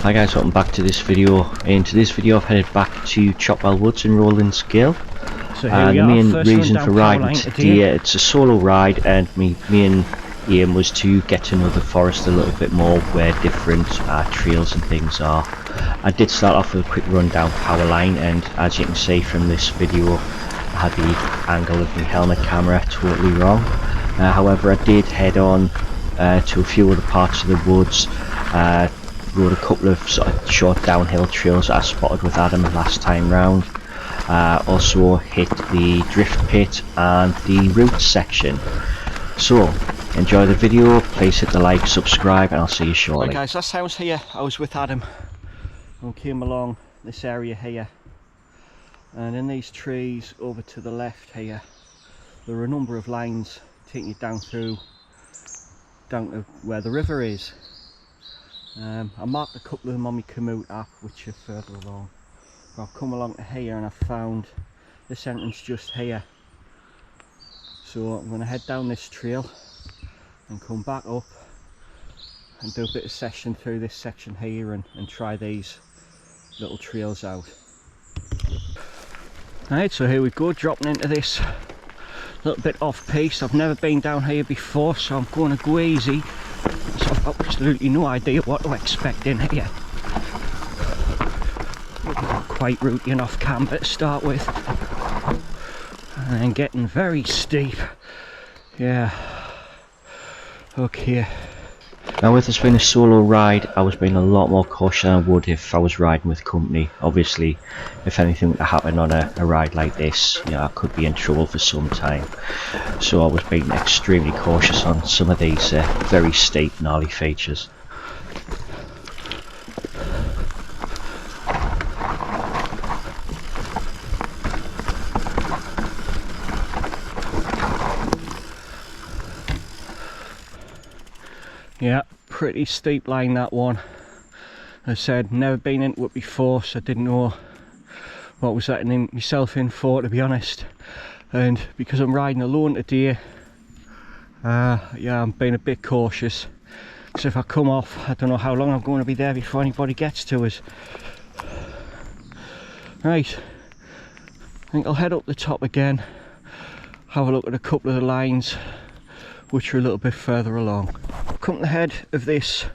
Hi guys, welcome back to this video. In today's video I've headed back to Chopwell Woods in Rollins Gill. So here we The are, main first reason run for down riding Powerline today, it's a solo ride, and me and Ian was to get to know the forest a little bit more, where different trails and things are. I did start off with a quick run down Powerline, and as you can see from this video I had the angle of my helmet camera totally wrong. However, I did head on to a few other parts of the woods, rode a couple of sort of short downhill trails that I spotted with Adam last time round. Also hit the Driftpit and the roots section. So enjoy the video, please hit the like, subscribe, and I'll see you shortly. Right guys, last time I was here I was with Adam and came along this area here, and in these trees over to the left here there are a number of lines taking you down to where the river is. I marked a couple of them on my Komoot app which are further along. I've come along to here and I've found this entrance just here, so I'm going to head down this trail and come back up and do a bit of session through this section here and try these little trails out. Right, so here we go, dropping into this little bit off piste. I've never been down here before, so I'm going to go easy. So I've got absolutely no idea what to expect in here. Quite rooty and off camber to start with, and then getting very steep. Yeah, okay. Now with this being a solo ride, I was being a lot more cautious than I would if I was riding with company. Obviously, if anything were to happen on a ride like this, you know, I could be in trouble for some time. So I was being extremely cautious on some of these very steep, gnarly features. Yeah, pretty steep line that one. As I said, never been into it before, so I didn't know what was letting myself in for, to be honest. And because I'm riding alone today, yeah, I'm being a bit cautious. So if I come off, I don't know how long I'm going to be there before anybody gets to us. Right, I think I'll head up the top again, have a look at a couple of the lines which are a little bit further along. Come to the head of this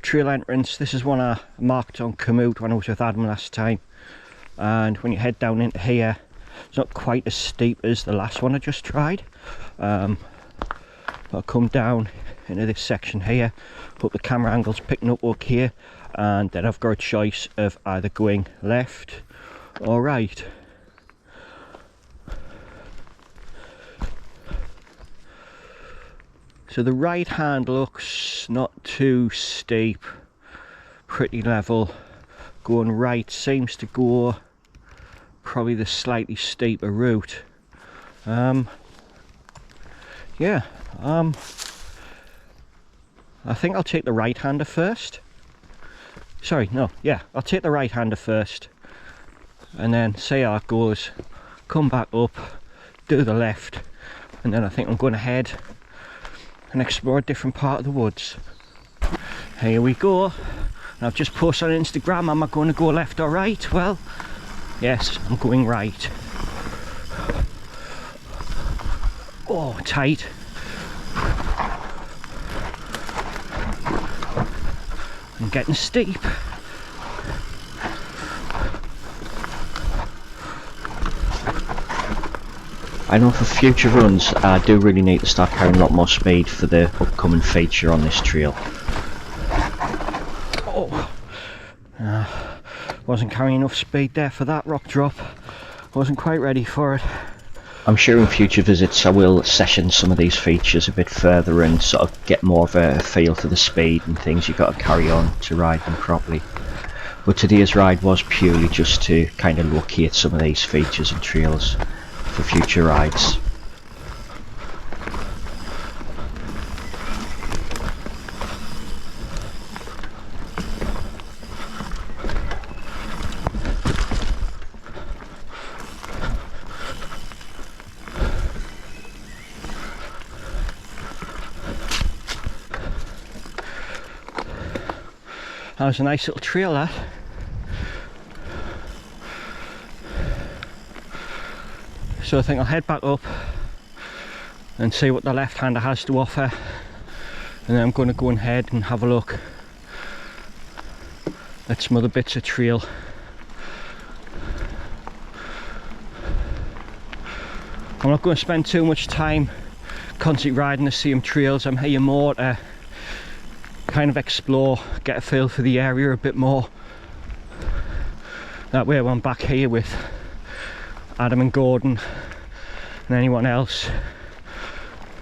trail entrance. This is one I marked on Komoot when I was with Adam last time, and when you head down into here it's not quite as steep as the last one I just tried. I'll come down into this section here, hope the camera angle's picking up okay, and then I've got a choice of either going left or right. So the right hand looks not too steep, pretty level. Going right seems to go probably the slightly steeper route. Yeah, I think I'll take the right hander first. Sorry, no, yeah, I'll take the right hander first and then see how it goes, come back up, do the left, and then I think I'm going to head and explore a different part of the woods. Here we go. And I've just posted on Instagram, am I going to go left or right? Well, yes, I'm going right. Oh, tight. I'm getting steep. I know for future runs I do really need to start carrying a lot more speed for the upcoming feature on this trail. Oh, wasn't carrying enough speed there for that rock drop. Wasn't quite ready for it. I'm sure in future visits I will session some of these features a bit further and sort of get more of a feel for the speed and things you've got to carry on to ride them properly. But today's ride was purely just to kind of locate some of these features and trails for future rides. That was a nice little trail, that. So I think I'll head back up and see what the left-hander has to offer, and then I'm going to go ahead and have a look at some other bits of trail. I'm not going to spend too much time constantly riding the same trails. I'm here more to kind of explore, get a feel for the area a bit more. That way when I'm back here with Adam and Gordon and anyone else,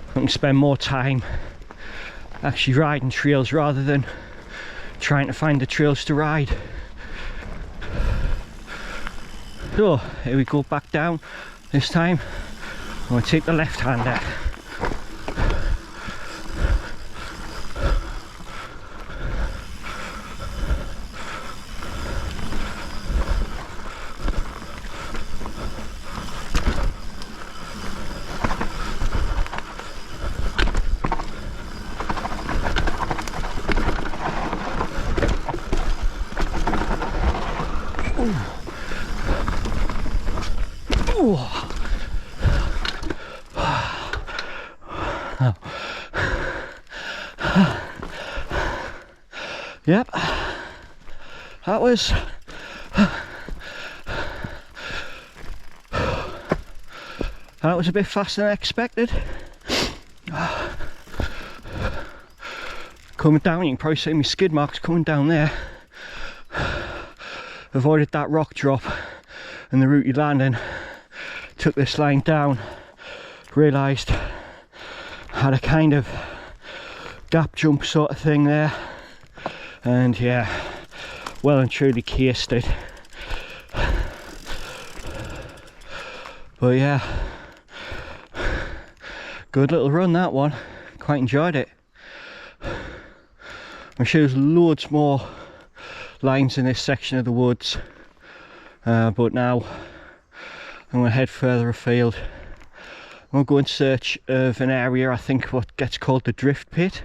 I can spend more time actually riding trails rather than trying to find the trails to ride. So here we go, back down. This time I'm going to take the left-hander. Yep, that was a bit faster than I expected. Coming down, you can probably see my skid marks coming down there. Avoided that rock drop and the route you landing. Took this line down, realised I had a kind of gap jump sort of thing there, and yeah, well and truly cased it. But yeah, good little run, that one. Quite enjoyed it. I'm sure there's loads more lines in this section of the woods, but now I'm going to head further afield. I'm going to go in search of an area, I think what gets called the Driftpit.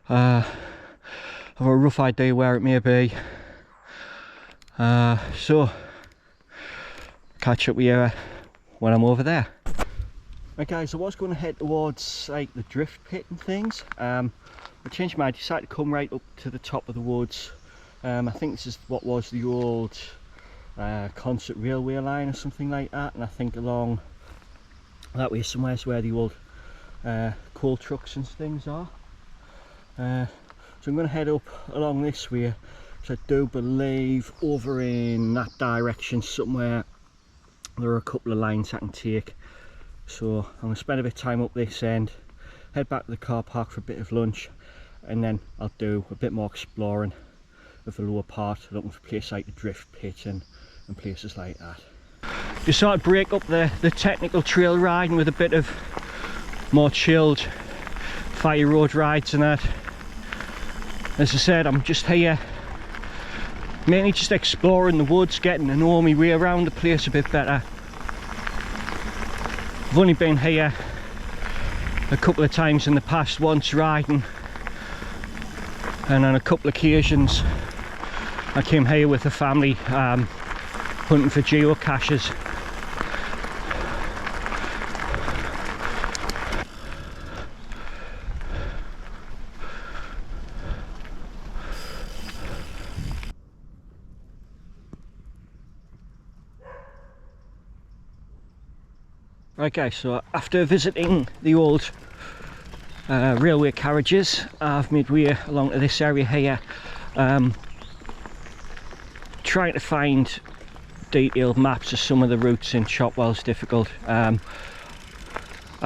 I have a rough idea where it may be. So catch up with you when I'm over there. Right guys, I was going to head towards like the Driftpit and things. I changed my mind, decided to come right up to the top of the woods. I think this is what was the old concert railway line or something like that, and I think along that way somewhere is where the old coal trucks and things are. So I'm going to head up along this way, because I do believe over in that direction somewhere there are a couple of lines I can take. So I'm going to spend a bit of time up this end, head back to the car park for a bit of lunch, and then I'll do a bit more exploring of the lower part, looking for places like the Driftpit and places like that. Just sort of break up the technical trail riding with a bit of more chilled fire road rides and that. As I said, I'm just here mainly just exploring the woods, getting to know my way around the place a bit better. I've only been here a couple of times in the past, once riding, and on a couple of occasions I came here with the family hunting for geocaches. Right guys, so after visiting the old railway carriages, I've made way along to this area here, trying to find detailed maps of some of the routes in Chopwell's difficult. I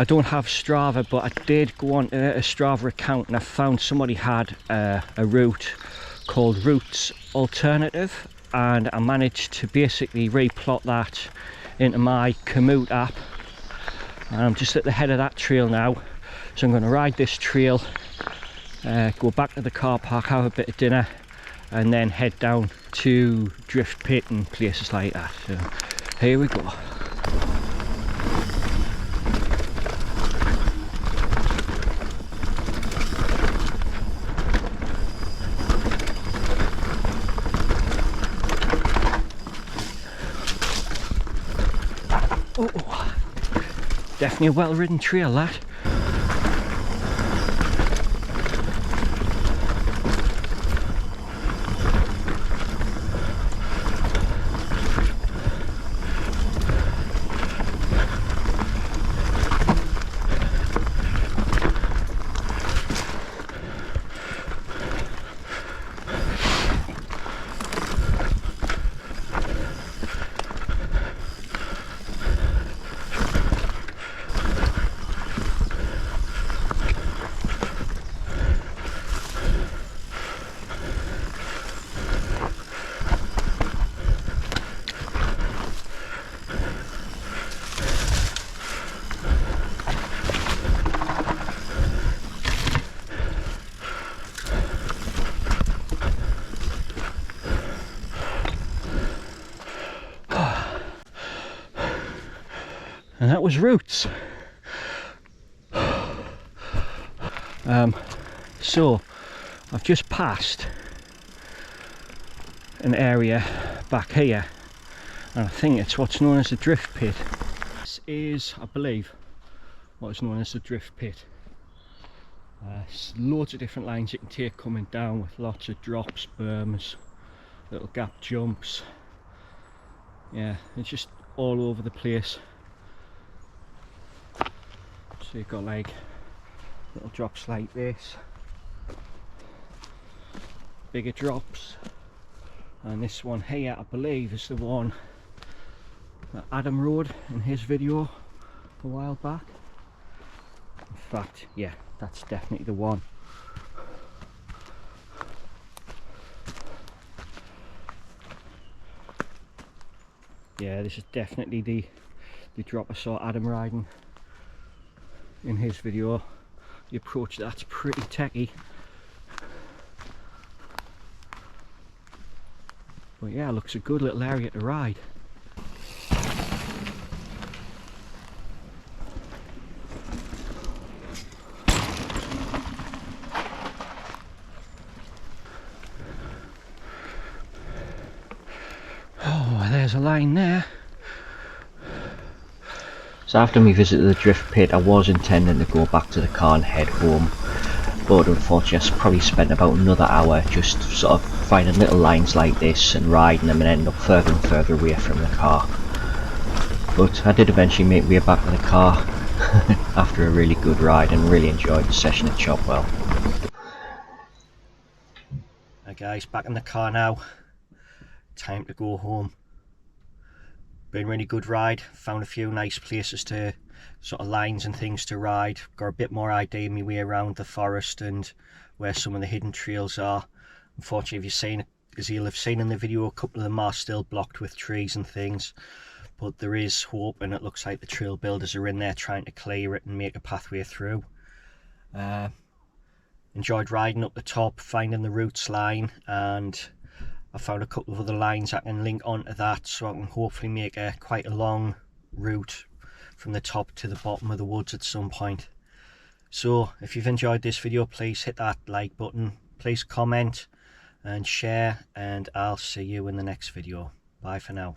don't have Strava, but I did go on a Strava account and I found somebody had a route called Routes Alternative, and I managed to basically replot that into my Komoot app. And I'm just at the head of that trail now, so I'm going to ride this trail, go back to the car park, have a bit of dinner, and then head down to Driftpit and places like that. So here we go. Oh, definitely a well-ridden trail, that. And that was Roots. So I've just passed an area back here, and I think it's what's known as the Driftpit. This is, I believe, what is known as the Driftpit. Loads of different lines you can take coming down, with lots of drops, berms, little gap jumps. Yeah, it's just all over the place. So you've got like little drops like this, bigger drops, and this one here I believe is the one that Adam rode in his video a while back. In fact, yeah, that's definitely the one. Yeah, this is definitely the drop I saw Adam riding in his video. The approach, that's pretty techy. But yeah, looks a good little area to ride. Oh, there's a line there. So after we visited the Driftpit, I was intending to go back to the car and head home, but unfortunately I probably spent about another hour just sort of finding little lines like this and riding them, and end up further and further away from the car. But I did eventually make way back to the car after a really good ride, and really enjoyed the session at Chopwell. Right guys, back in the car now. Time to go home. Been a really good ride, found a few nice places to, sort of lines and things to ride, got a bit more idea of my way around the forest and where some of the hidden trails are. Unfortunately, if you've seen, as you'll have seen in the video, a couple of them are still blocked with trees and things, but there is hope, and it looks like the trail builders are in there trying to clear it and make a pathway through. Enjoyed riding up the top, finding the Roots line, and I found a couple of other lines I can link onto that, so I can hopefully make quite a long route from the top to the bottom of the woods at some point. So if you've enjoyed this video, please hit that like button, please comment and share, and I'll see you in the next video. Bye for now.